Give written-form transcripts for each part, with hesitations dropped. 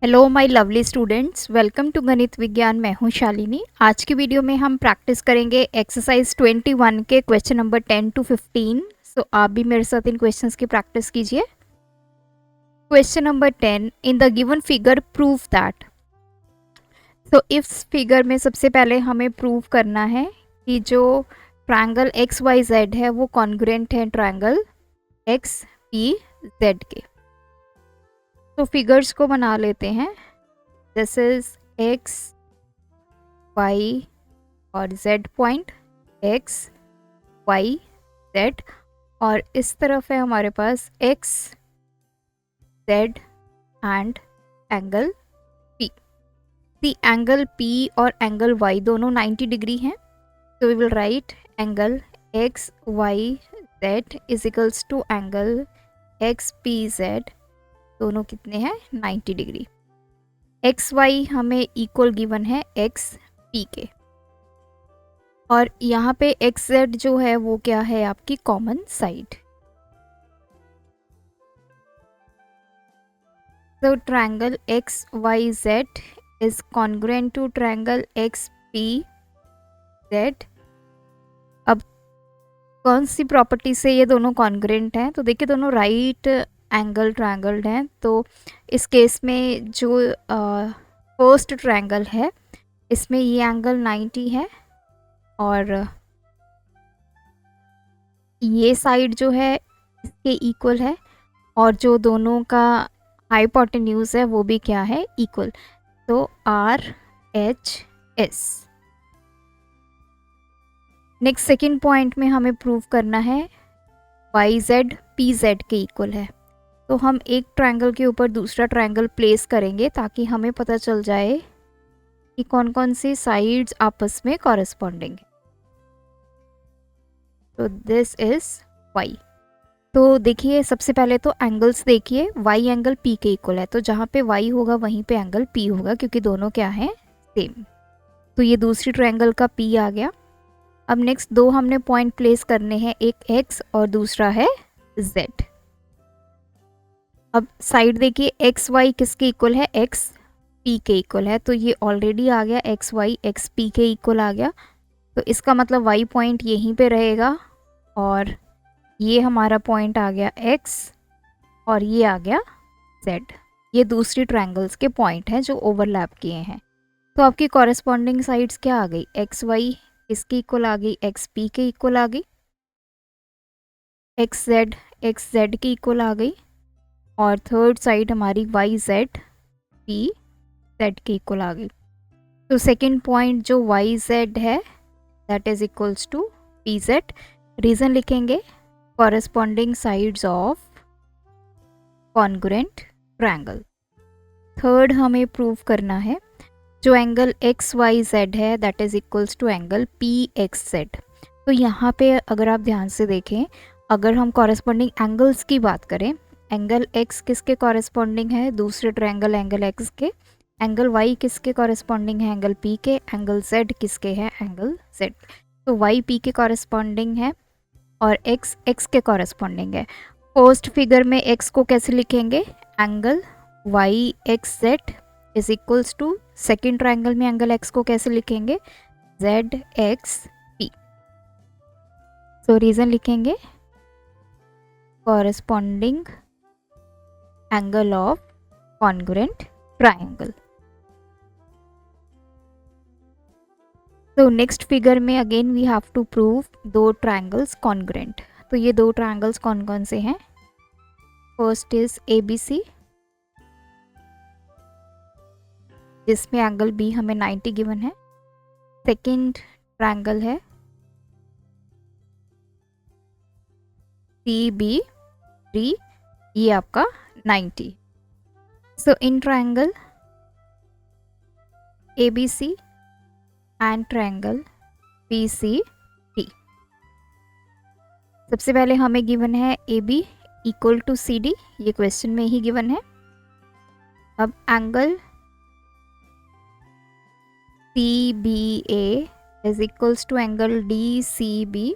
Hello my lovely students, welcome to गणित विज्ञान। मैं हूं शालिनी। आज की वीडियो में हम प्रैक्टिस करेंगे एक्सरसाइज 21 के क्वेश्चन नंबर 10 टू 15। सो आप भी मेरे साथ इन क्वेश्चंस की प्रैक्टिस कीजिए। Question number 10, in the given figure prove that. तो इस फिगर में सबसे पहले हमें प्रूव करना है कि जो ट्रायंगल एक्स वाई जेड है वो कॉन्ग्रुएंट है ट्रायंगल एक्स पी जेड के। तो फिगर्स को बना लेते हैं। दिस इज एक्स वाई और Z point, X Y Z, और इस तरफ है हमारे पास X Z and angle P. The angle P और एंगल वाई दोनों 90 डिग्री हैं। तो we will write angle X Y Z is equals to angle X P Z, दोनों कितने हैं 90 डिग्री। एक्स वाई हमें इक्वल गिवन है एक्स पी के, और यहाँ पे एक्स जेड जो है वो क्या है आपकी कॉमन साइड। तो triangle X Y Z is congruent to triangle X P Z. अब कौन सी प्रॉपर्टी से ये दोनों कॉन्ग्रुएंट हैं? तो देखिए दोनों राइट एंगल ट्रायंगल्ड हैं। तो इस केस में जो फर्स्ट ट्रायंगल है इसमें ये एंगल 90 है, और ये साइड जो है इसके इक्वल है, और जो दोनों का हाइपोटेन्यूज है वो भी क्या है इक्वल। तो R H S. Next second point में हमें प्रूव करना है वाई जेड पी जेड के इक्वल है। तो हम एक ट्रायंगल के ऊपर दूसरा ट्रायंगल प्लेस करेंगे ताकि हमें पता चल जाए कि कौन कौन सी साइड्स आपस में कॉरेस्पॉन्डिंग है। तो दिस इज वाई। तो देखिए सबसे पहले तो एंगल्स देखिए, वाई एंगल पी के इक्वल है, तो जहाँ पे वाई होगा वहीं पे एंगल पी होगा क्योंकि दोनों क्या हैं सेम। तो ये दूसरी ट्रायंगल का पी आ गया। अब नेक्स्ट दो हमने पॉइंट प्लेस करने हैं, एक एक्स और दूसरा है जेड। अब साइड देखिए एक्स वाई किसके इक्वल है, एक्स पी के इक्वल है। तो ये ऑलरेडी आ गया एक्स वाई एक्स पी के इक्वल आ गया। तो इसका मतलब वाई पॉइंट यहीं पे रहेगा, और ये हमारा पॉइंट आ गया एक्स, और ये आ गया जेड। ये दूसरी ट्रायंगल्स के पॉइंट हैं जो ओवरलैप किए हैं। तो आपकी कॉरेस्पॉन्डिंग साइड्स क्या आ गई, एक्स वाई इसकी इक्वल आ गई, एक्स पी के इक्वल आ गई, एक्स जेड की इक्वल आ गई, और थर्ड साइड हमारी वाई जेड पी जेड के इक्वल आ गई। तो सेकेंड पॉइंट जो वाई जेड है that is equals to P Z. Reason लिखेंगे corresponding sides of congruent triangle. Third हमें प्रूव करना है जो एंगल एक्स वाई जेड है that is equals to angle P x Z. तो यहाँ पे अगर आप ध्यान से देखें, अगर हम कॉरेस्पॉन्डिंग एंगल्स की बात करें, एंगल एक्स किसके कॉरेस्पॉन्डिंग है, दूसरे ट्रायंगल एंगल एक्स के। एंगल वाई किसके कॉरेस्पॉन्डिंग है, एंगल पी के। एंगल जेड किसके है, एंगल जेड। तो वाई पी के कॉरेस्पॉन्डिंग है और एक्स एक्स के कॉरेस्पॉन्डिंग है। फर्स्ट फिगर में एक्स को कैसे लिखेंगे, angle Y X Z is equals to, second triangle में एंगल एक्स को कैसे लिखेंगे, Z X P. So reason लिखेंगे corresponding angle of congruent triangle. तो नेक्स्ट फिगर में again we have to prove दो ट्रायंगल्स कॉन्ग्रुएंट। तो ये दो ट्रायंगल्स कौन कौन से हैं, first is A B C जिसमें एंगल बी हमें 90 गिवन है। सेकेंड ट्रायंगल है सी बी डी, ये आपका 90। So in triangle A B C and triangle B C D, सबसे पहले हमें गिवन है A B equal to C D, ये क्वेश्चन में ही गिवन है। अब angle C B A is equals to angle D C B,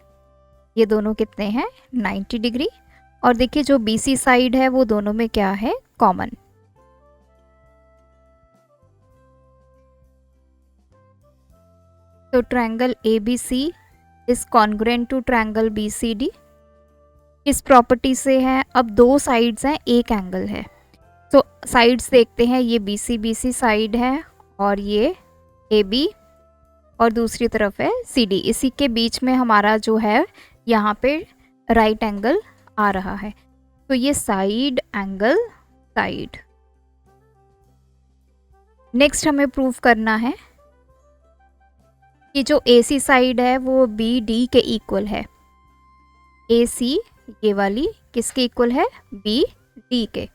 ये दोनों कितने हैं 90 डिग्री। और देखिए जो बी सी साइड है वो दोनों में क्या है कॉमन। तो triangle ABC is congruent to triangle BCD। किस प्रॉपर्टी से है? अब दो साइड्स हैं, एक एंगल है, तो साइड्स देखते हैं। ये BC साइड है और ये AB और दूसरी तरफ है CD। इसी के बीच में हमारा जो है यहाँ पे राइट एंगल आ रहा है, तो ये साइड एंगल साइड। नेक्स्ट हमें प्रूव करना है कि जो AC साइड है वो BD के इक्वल है। AC ये वाली किसके इक्वल है? BD के।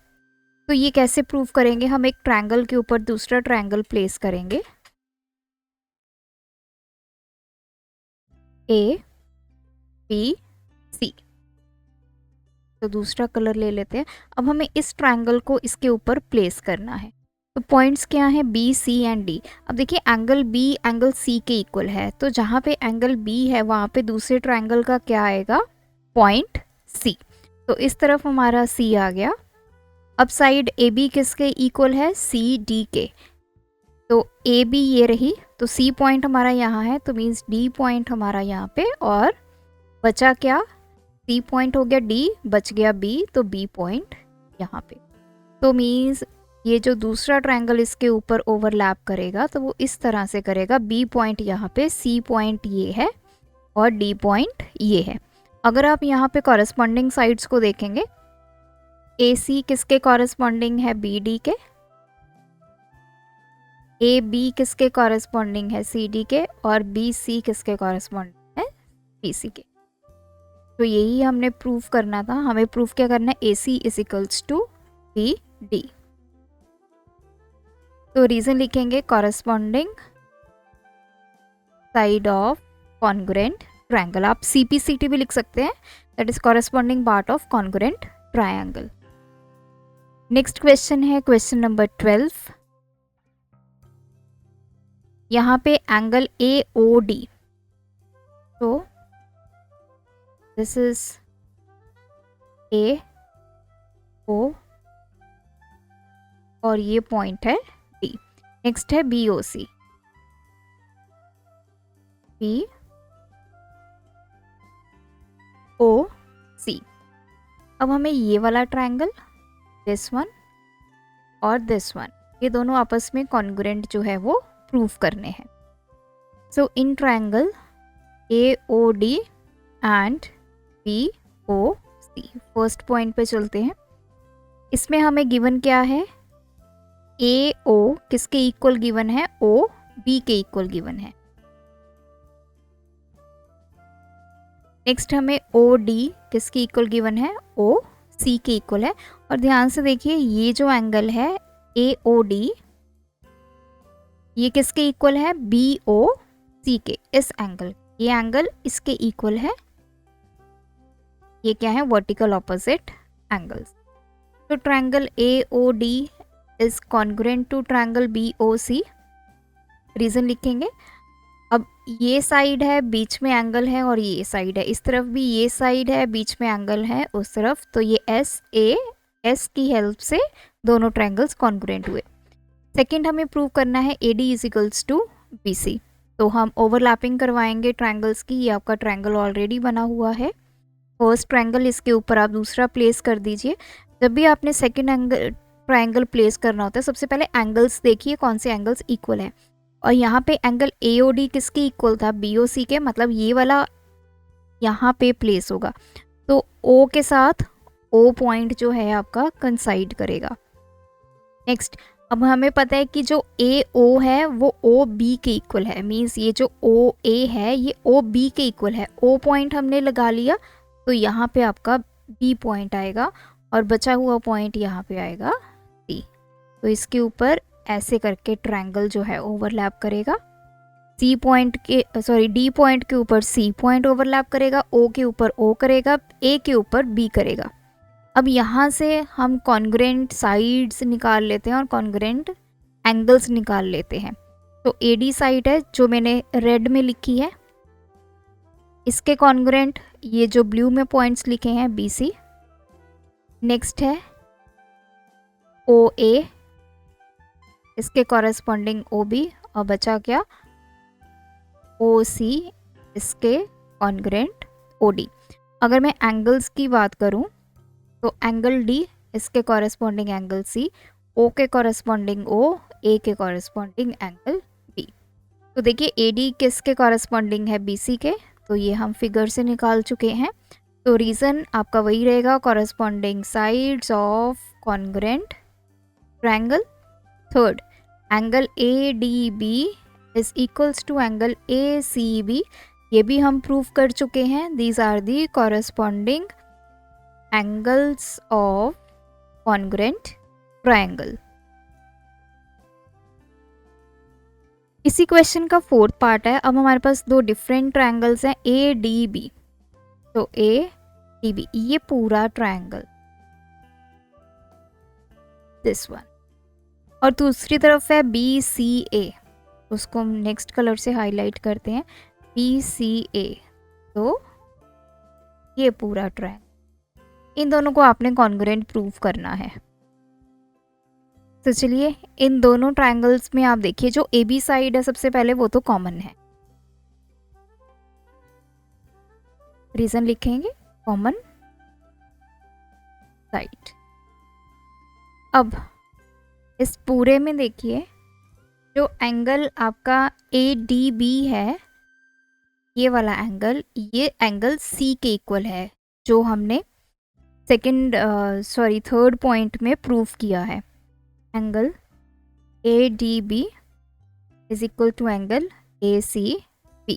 तो ये कैसे प्रूव करेंगे? हम एक ट्रायंगल के ऊपर दूसरा ट्रायंगल प्लेस करेंगे, ABC। तो दूसरा कलर ले लेते हैं। अब हमें इस ट्रायंगल को इसके ऊपर प्लेस करना है। तो पॉइंट्स क्या हैं? B, C and D। अब देखिए एंगल B एंगल C के इक्वल है, तो जहाँ पे एंगल B है वहाँ पे दूसरे ट्रायंगल का क्या आएगा? Point C। तो इस तरफ हमारा C आ गया। अब साइड AB किसके इक्वल है? CD के। तो AB ये रही, तो C पॉइंट हमारा यहाँ है, तो मीन्स D पॉइंट हमारा यहाँ पे, और बचा क्या? C पॉइंट हो गया, D बच गया B, तो B पॉइंट यहाँ पे। तो मीन्स ये जो दूसरा ट्रायंगल इसके ऊपर ओवरलैप करेगा तो वो इस तरह से करेगा। B पॉइंट यहाँ पे, C पॉइंट ये है और D पॉइंट ये है। अगर आप यहाँ पे कॉरेस्पॉन्डिंग साइड्स को देखेंगे, AC किसके कॉरेस्पॉन्डिंग है? BD के। AB किसके कॉरेस्पॉन्डिंग है? CD के। और BC किसके कॉरेस्पॉन्डिंग है? BC के। तो यही हमने प्रूफ करना था। हमें प्रूफ क्या करना है? AC is equals to BD। तो रीजन लिखेंगे corresponding side of congruent triangle. आप CPCT भी लिख सकते हैं, that is corresponding part of congruent triangle. Next question है क्वेश्चन नंबर 12। यहाँ पे एंगल AOD, तो दिस इज AO और ये पॉइंट है D। नेक्स्ट है BOC, BOC। अब हमें ये वाला ट्रायंगल, दिस वन और दिस वन, ये दोनों आपस में कॉन्ग्रुएंट जो है वो प्रूफ करने हैं। So in triangle AOD and BOC, first point पे चलते हैं। इसमें हमें गिवन क्या है? AO किसके इक्वल गिवन है? OB के इक्वल गिवन है। नेक्स्ट हमें OD किसके इक्वल गिवन है? OC के इक्वल है। और ध्यान से देखिए ये जो एंगल है AOD, ये किसके इक्वल है? BOC के। इस एंगल, ये एंगल इसके इक्वल है। ये क्या है? Vertical opposite angles. तो triangle AOD is congruent to triangle BOC। Reason लिखेंगे। अब ये साइड है, बीच में एंगल है, और ये साइड है, इस तरफ भी ये साइड है, बीच में एंगल है उस तरफ, तो ये S की हेल्प से दोनों ट्रायंगल्स कॉन्ग्रुएंट हुए। सेकंड हमें प्रूव करना है AD is equals to BC। तो हम ओवरलैपिंग करवाएंगे ट्रायंगल्स की। ये आपका ट्रायंगल ऑलरेडी बना हुआ है। फर्स्ट ट्रायंगल, इसके ऊपर आप दूसरा प्लेस कर दीजिए। जब भी आपने सेकंड ट्रायंगल प्लेस करना होता है, सबसे पहले एंगल्स देखिए कौन से एंगल्स इक्वल है। और यहाँ पे एंगल AOD किसके इक्वल था? BOC के, मतलब ये वाला यहाँ पे प्लेस होगा। तो O के साथ O पॉइंट जो है आपका कंसाइड करेगा। नेक्स्ट, अब हमें पता है कि जो AO है वो OB के इक्वल है। मीन्स ये जो OA है ये OB के इक्वल है। O पॉइंट हमने लगा लिया, तो यहाँ पे आपका B पॉइंट आएगा और बचा हुआ पॉइंट यहाँ पे आएगा C। तो इसके ऊपर ऐसे करके ट्रायंगल जो है ओवरलैप करेगा। D पॉइंट के ऊपर C पॉइंट ओवरलैप करेगा, O के ऊपर O करेगा, A के ऊपर B करेगा। अब यहाँ से हम कॉन्ग्रुएंट साइड्स निकाल लेते हैं और कॉन्ग्रुएंट एंगल्स निकाल लेते हैं। तो AD साइड है जो मैंने रेड में लिखी है, इसके कॉन्ग्रुएंट ये जो ब्लू में पॉइंट्स लिखे हैं BC। नेक्स्ट है OA, इसके कॉरेस्पॉन्डिंग OB, और बचा क्या? OC इसके कॉन्ग्रेंट OD। अगर मैं एंगल्स की बात करूं तो एंगल D इसके कॉरेस्पॉन्डिंग एंगल C, O के कॉरेस्पॉन्डिंग O, A के कॉरेस्पॉन्डिंग एंगल B। तो देखिए AD किसके कॉरेस्पॉन्डिंग है, BC के, तो ये हम फिगर से निकाल चुके हैं। तो रीज़न आपका वही रहेगा, corresponding sides of congruent triangle. Third, angle ADB is equals to angle ACB, ये भी हम प्रूव कर चुके हैं। These are the corresponding angles of congruent triangle. इसी क्वेश्चन का फोर्थ पार्ट है। अब हमारे पास दो डिफरेंट ट्रायंगल्स हैं ADB। तो ADB ये पूरा ट्रायंगल, दिस वन, और दूसरी तरफ है BCA, उसको हम नेक्स्ट कलर से हाईलाइट करते हैं, BCA। तो ये पूरा ट्रायंगल, इन दोनों को आपने कॉन्ग्रुएंट प्रूव करना है। तो चलिए इन दोनों ट्रायंगल्स में आप देखिए जो AB साइड है सबसे पहले वो तो कॉमन है, रीजन लिखेंगे कॉमन साइड। अब इस पूरे में देखिए जो एंगल आपका ADB है, ये वाला एंगल, ये एंगल C के इक्वल है, जो हमने थर्ड पॉइंट में प्रूव किया है। Angle ADB is equal to angle ACB,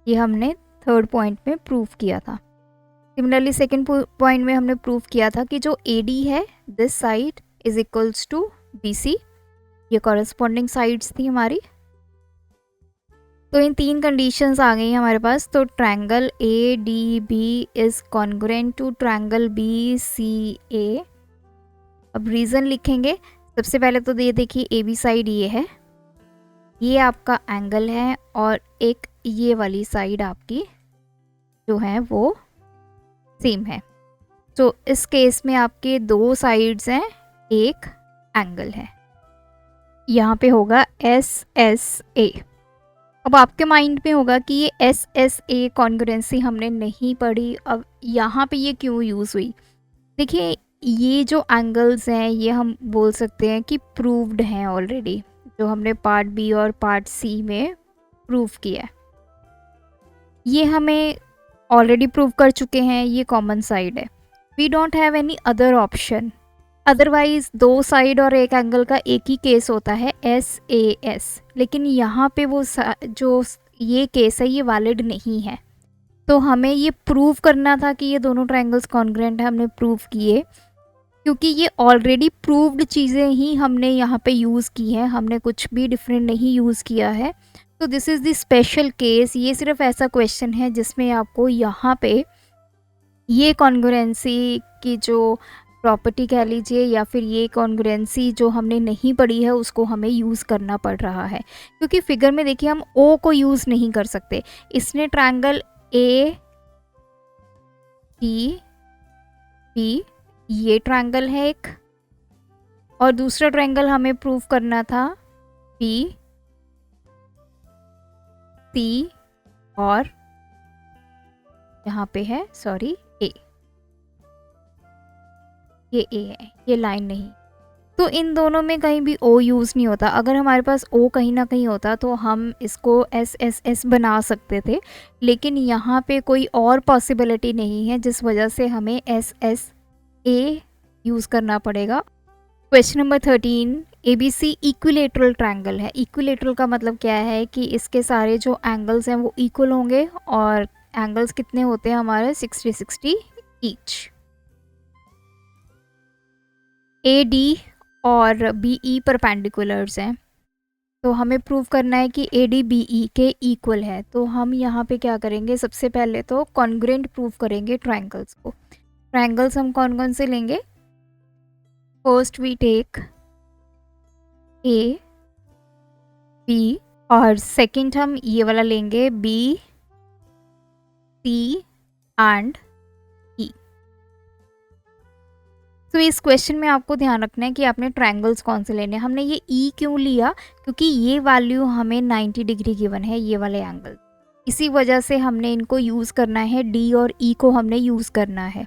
ये हमने थर्ड पॉइंट में प्रूव किया था। सिमिलरली सेकेंड पॉइंट में हमने प्रूव किया था कि जो AD है this side is equals to BC, ये कॉरेस्पॉन्डिंग साइड्स थी हमारी। तो इन तीन कंडीशंस आ गई हमारे पास। तो triangle ADB is congruent to triangle BCA। अब रीज़न लिखेंगे, सबसे पहले तो ये देखिए AB साइड ये है, ये आपका एंगल है, और एक ये वाली साइड आपकी जो है वो सेम है। तो इस केस में आपके दो साइड्स हैं, एक एंगल है, यहाँ पे होगा SSA। अब आपके माइंड में होगा कि ये SSA कॉन्ग्रुएंसी हमने नहीं पढ़ी, अब यहाँ पे ये क्यों यूज़ हुई। देखिए ये जो एंगल्स हैं ये हम बोल सकते हैं कि प्रूव्ड हैं ऑलरेडी, जो हमने पार्ट B और पार्ट C में प्रूव किया है, ये हमें ऑलरेडी प्रूव कर चुके हैं, ये कॉमन साइड है। We don't have any other option, otherwise दो साइड और एक एंगल का एक ही केस होता है SAS, लेकिन यहाँ पे वो जो ये केस है ये वैलिड नहीं है। तो हमें ये प्रूव करना था कि ये दोनों ट्रायंगल्स कॉन्ग्रुएंट है, हमने प्रूव किए, क्योंकि ये ऑलरेडी प्रूव्ड चीज़ें ही हमने यहाँ पे यूज़ की हैं, हमने कुछ भी डिफरेंट नहीं यूज़ किया है। तो this is the special case, ये सिर्फ ऐसा क्वेश्चन है जिसमें आपको यहाँ पे ये कॉन्ग्रुएंसी की जो प्रॉपर्टी कह लीजिए या फिर ये कॉन्ग्रुएंसी जो हमने नहीं पढ़ी है उसको हमें यूज़ करना पड़ रहा है, क्योंकि फिगर में देखिए हम O को यूज़ नहीं कर सकते। इसने ट्रायंगल ADB, ये ट्रायंगल है एक, और दूसरा ट्रायंगल हमें प्रूव करना था BC और यहाँ पे है A, ये A है, ये लाइन नहीं। तो इन दोनों में कहीं भी O यूज़ नहीं होता। अगर हमारे पास O कहीं ना कहीं होता तो हम इसको SSS बना सकते थे, लेकिन यहाँ पे कोई और पॉसिबिलिटी नहीं है, जिस वजह से हमें SSA यूज़ करना पड़ेगा। Question number 13, ABC equilateral triangle है। इक्विलेटरल का मतलब क्या है कि इसके सारे जो एंगल्स हैं वो इक्वल होंगे, और एंगल्स कितने होते हैं हमारे 60-60 ईच। AD और BE परपेंडिकुलर्स हैं, तो हमें प्रूव करना है कि AD BE के इक्वल है। तो हम यहाँ पे क्या करेंगे, सबसे पहले तो कॉन्ग्रुएंट प्रूव करेंगे ट्रायंगल्स को। ट्रायंगल्स हम कौन कौन से लेंगे, first we take A B, और सेकंड हम ये वाला लेंगे B C एंड E। तो इस क्वेश्चन में आपको ध्यान रखना है कि आपने ट्रायंगल्स कौन से लेने हैं। हमने ये ई क्यों लिया, क्योंकि ये वैल्यू हमें 90 डिग्री गिवन है, ये वाले एंगल, इसी वजह से हमने इनको यूज़ करना है, डी और ई को हमने यूज़ करना है।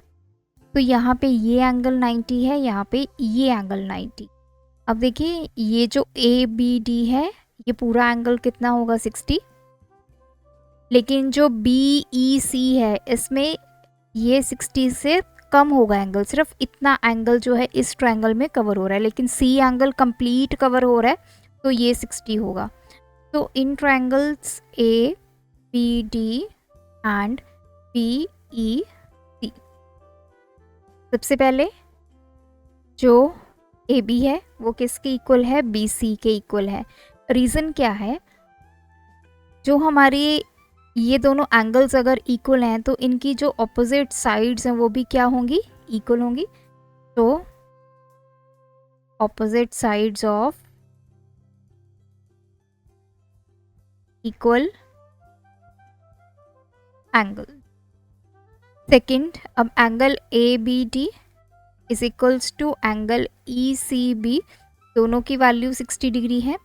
तो यहाँ पे ये एंगल 90 है, यहाँ पे ये एंगल 90। अब देखिए ये जो ए बी डी है, ये पूरा एंगल कितना होगा 60, लेकिन जो बी ई सी है इसमें ये 60 से कम होगा एंगल, सिर्फ इतना एंगल जो है इस ट्रायंगल में कवर हो रहा है, लेकिन सी एंगल कंप्लीट कवर हो रहा है, तो ये 60 होगा। तो in triangles A B D and B E C, सबसे पहले जो ए बी है वो किसके इक्वल है, बी सी के इक्वल है। रीज़न क्या है, जो हमारे ये दोनों एंगल्स अगर इक्वल हैं तो इनकी जो ऑपोजिट साइड्स हैं वो भी क्या होंगी, इक्वल होंगी। तो opposite sides of equal angle. Second, अब angle A B D is equals to angle E C B, दोनों की वैल्यू 60 डिग्री है।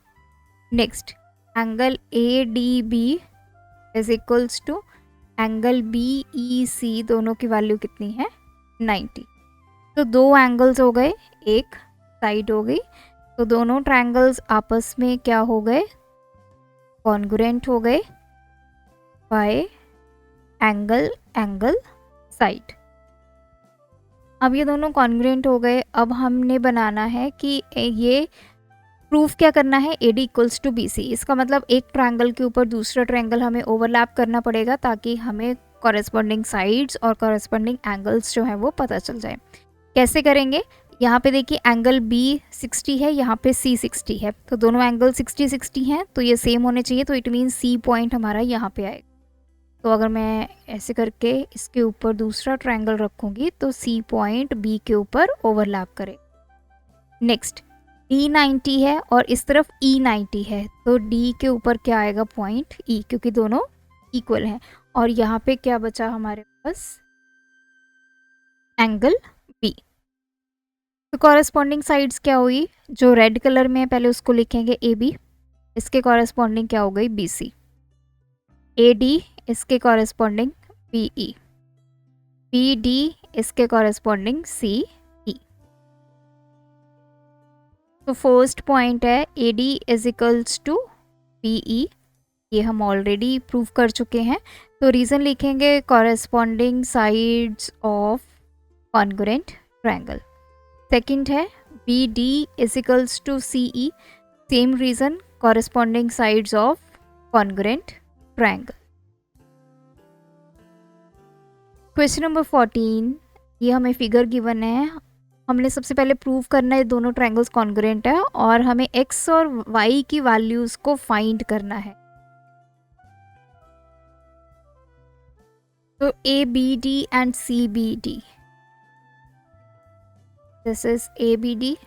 Next, angle A D B is equals to angle B E C, दोनों की value कितनी है, 90। तो दो एंगल्स हो गए, एक साइड हो गई, तो दोनों ट्रायंगल्स आपस में क्या हो गए, कॉन्ग्रुएंट हो गए बाय एंगल एंगल साइड। अब ये दोनों कॉन्ग्रुएंट हो गए। अब हमने बनाना है कि ये प्रूफ क्या करना है, A D equals to B C. इसका मतलब एक ट्रायंगल के ऊपर दूसरा ट्रायंगल हमें ओवरलैप करना पड़ेगा ताकि हमें कॉरेस्पॉन्डिंग साइड्स और कॉरेस्पॉन्डिंग एंगल्स जो हैं वो पता चल जाए। कैसे करेंगे, यहाँ पे देखिए एंगल बी 60 है, यहाँ पे सी 60 है, तो दोनों एंगल 60-60 हैं, तो ये सेम होने चाहिए, तो इट मीन सी पॉइंट हमारा यहाँ पे आएगा। तो अगर मैं ऐसे करके इसके ऊपर दूसरा ट्रायंगल रखूँगी तो सी पॉइंट बी के ऊपर ओवरलैप करे। नेक्स्ट, डी 90 है और इस तरफ ई 90 है, तो डी के ऊपर क्या आएगा, पॉइंट ई, क्योंकि दोनों इक्वल हैं। और यहाँ पे क्या बचा हमारे पास, एंगल बी। तो कॉरेस्पॉन्डिंग साइड्स क्या हुई, जो रेड कलर में है पहले उसको लिखेंगे ए बी, इसके कॉरेस्पॉन्डिंग क्या हो गई, बी सी। ए डी इसके corresponding B E, B D इसके कॉरेस्पॉन्डिंग सी ई। तो फर्स्ट पॉइंट है A D is equals to B E, ये हम ऑलरेडी प्रूव कर चुके हैं, तो रीज़न लिखेंगे corresponding sides of congruent triangle. Second है B D is equals to C E, same reason, corresponding sides of congruent triangle. Question number 14, ये हमें फिगर गिवन है, हमने सबसे पहले प्रूव करना है दोनों ट्रायंगल्स कॉन्ग्रुएंट है और हमें x और y की वैल्यूज को फाइंड करना है। तो A B D and C B D, this is A B D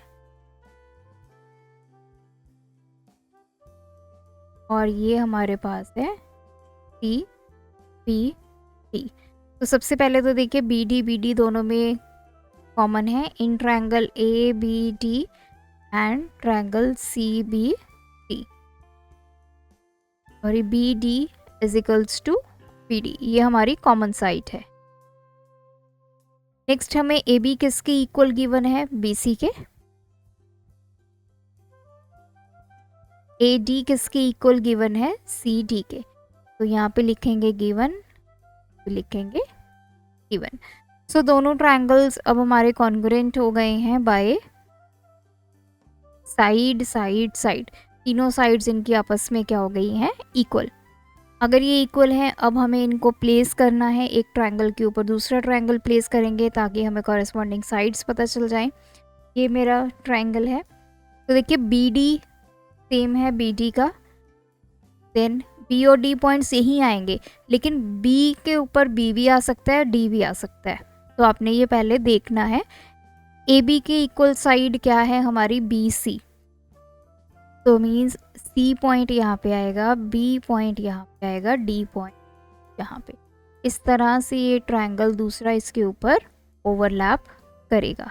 और ये हमारे पास है सी बी डी। तो सबसे पहले तो देखिए बी डी दोनों में कॉमन है इन triangle A B D and triangle C B D, और ये B D is equals to B D, ये हमारी कॉमन साइड है। नेक्स्ट हमें ए बी किसके इक्वल गिवन है, बी सी के। ए डी किसके इक्वल गिवन है, सी डी के। तो यहाँ पे लिखेंगे गिवन, लिखेंगे गिवन। सो दोनों ट्रायंगल्स अब हमारे कॉन्ग्रुएंट हो गए हैं बाय साइड साइड साइड, तीनों साइड्स इनकी आपस में क्या हो गई हैं, इक्वल। अगर ये इक्वल है, अब हमें इनको प्लेस करना है, एक ट्रायंगल के ऊपर दूसरा ट्रायंगल प्लेस करेंगे ताकि हमें कॉरेस्पॉन्डिंग साइड्स पता चल जाए। ये मेरा ट्रायंगल है, तो देखिए बी डी सेम है बी डी का, देन बी और डी पॉइंट्स यहीं आएंगे, लेकिन बी के ऊपर बी भी आ सकता है, डी भी आ सकता है, तो आपने ये पहले देखना है। ए बी के इक्वल साइड क्या है हमारी, बी सी, तो मीन्स सी पॉइंट यहाँ पे आएगा, बी पॉइंट यहाँ पे आएगा, डी पॉइंट यहाँ पे। इस तरह से ये ट्रायंगल दूसरा इसके ऊपर ओवरलैप करेगा।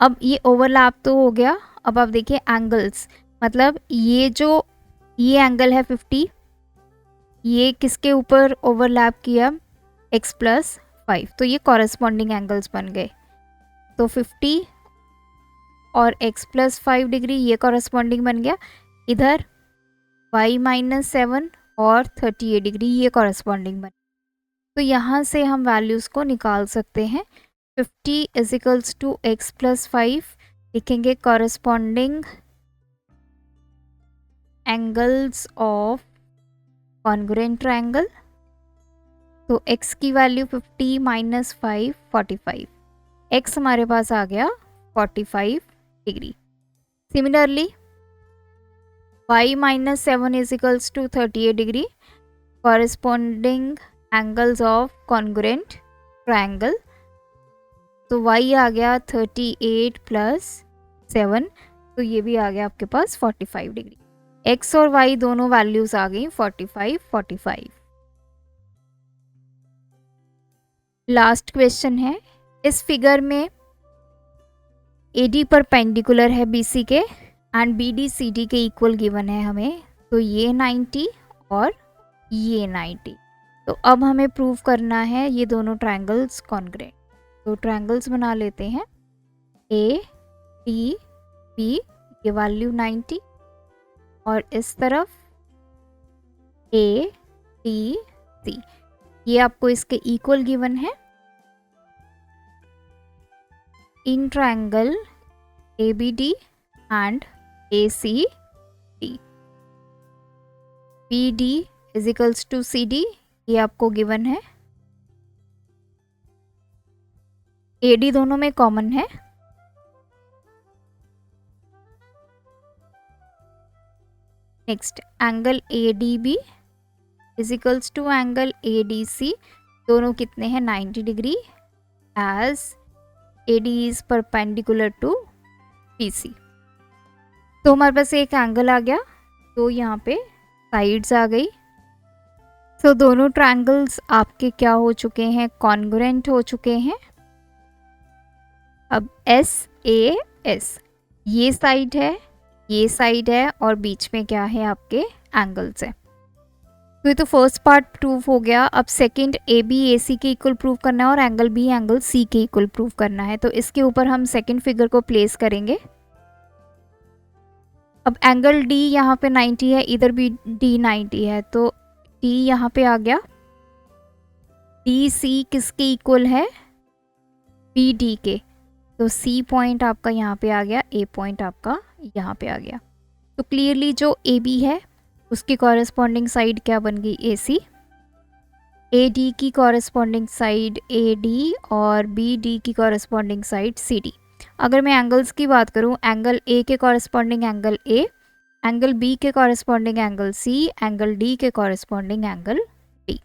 अब ये ओवरलैप तो हो गया। अब आप देखिए एंगल्स, मतलब ये एंगल है 50, ये किसके ऊपर ओवरलैप किया, x+5, तो ये कॉरेस्पॉन्डिंग एंगल्स बन गए। तो 50 और x+5 डिग्री ये कॉरेस्पॉन्डिंग बन गया। इधर y-7 और 38 डिग्री ये कॉरेस्पॉन्डिंग बन। तो यहाँ से हम वैल्यूज़ को निकाल सकते हैं। 50 = x+5 लिखेंगे corresponding angles of congruent triangle. तो x की वैल्यू 50 - 5 45, x हमारे पास आ गया 45 degree. Similarly y-7 = 38 degree, corresponding angles of congruent triangle. तो y आ गया 38 + 7, तो ये भी आ गया आपके पास 45 डिग्री। x और y दोनों वैल्यूज आ गई 45 45। लास्ट क्वेश्चन है, इस फिगर में AD परपेंडिकुलर है BC के एंड BD CD के इक्वल गिवन है हमें। तो ये 90 और ये 90। तो अब हमें प्रूव करना है ये दोनों ट्रायंगल्स कॉन्ग्रुएंट। तो ट्रायंगल्स बना लेते हैं। ADB ये वैल्यू 90 और इस तरफ ADC ये आपको इसके इक्वल गिवन है। इन triangle ABD and ACD, BD = CD ये आपको गिवन है। AD दोनों में कॉमन है। Next angle ADB = angle ADC, दोनों कितने हैं 90 degree, as AD is perpendicular to BC। तो हमारे पास एक एंगल आ गया, तो यहाँ पे साइड्स आ गई। तो दोनों ट्रायंगल्स आपके क्या हो चुके हैं, कॉन्ग्रुएंट हो चुके हैं। अब SAS ये साइड है, ये साइड है और बीच में क्या है आपके एंगल्स है। तो ये तो फर्स्ट पार्ट प्रूव हो गया। अब सेकंड AB AC के इक्वल प्रूव करना है और एंगल B एंगल C के इक्वल प्रूव करना है। तो इसके ऊपर हम सेकंड फिगर को प्लेस करेंगे। अब एंगल D यहाँ पे 90 है, इधर भी D 90 है, तो D यहाँ पे आ गया। DC किसके इक्वल है, BD के। तो C पॉइंट आपका यहाँ पे आ गया, A पॉइंट आपका यहाँ पे आ गया। तो क्लियरली जो AB है उसकी कॉरेस्पॉन्डिंग साइड क्या बन गई, AC। AD की कॉरेस्पॉन्डिंग साइड AD और BD की कॉरेस्पॉन्डिंग साइड CD। अगर मैं एंगल्स की बात करूँ, एंगल A के corresponding angle A, angle B के corresponding angle C, angle D के corresponding angle D।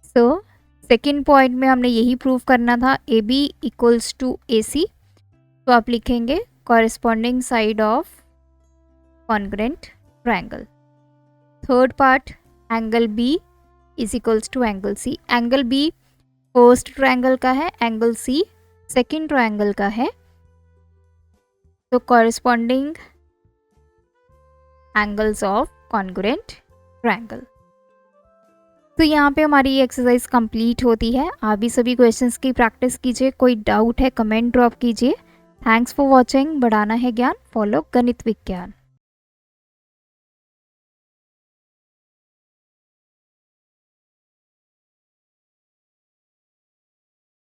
So second point में हमने यही प्रूव करना था, AB = AC। तो आप लिखेंगे corresponding side of congruent triangle. Third part angle B = angle C। Angle B first triangle का है, एंगल C सेकेंड ट्रायंगल का है। तो corresponding angles of congruent triangle. तो यहाँ पे हमारी ये एक्सरसाइज कंप्लीट होती है। आप भी सभी क्वेश्चंस की प्रैक्टिस कीजिए। कोई डाउट है कमेंट ड्रॉप कीजिए। Thanks for watching. बढ़ाना है ज्ञान, फॉलो गणित विज्ञान।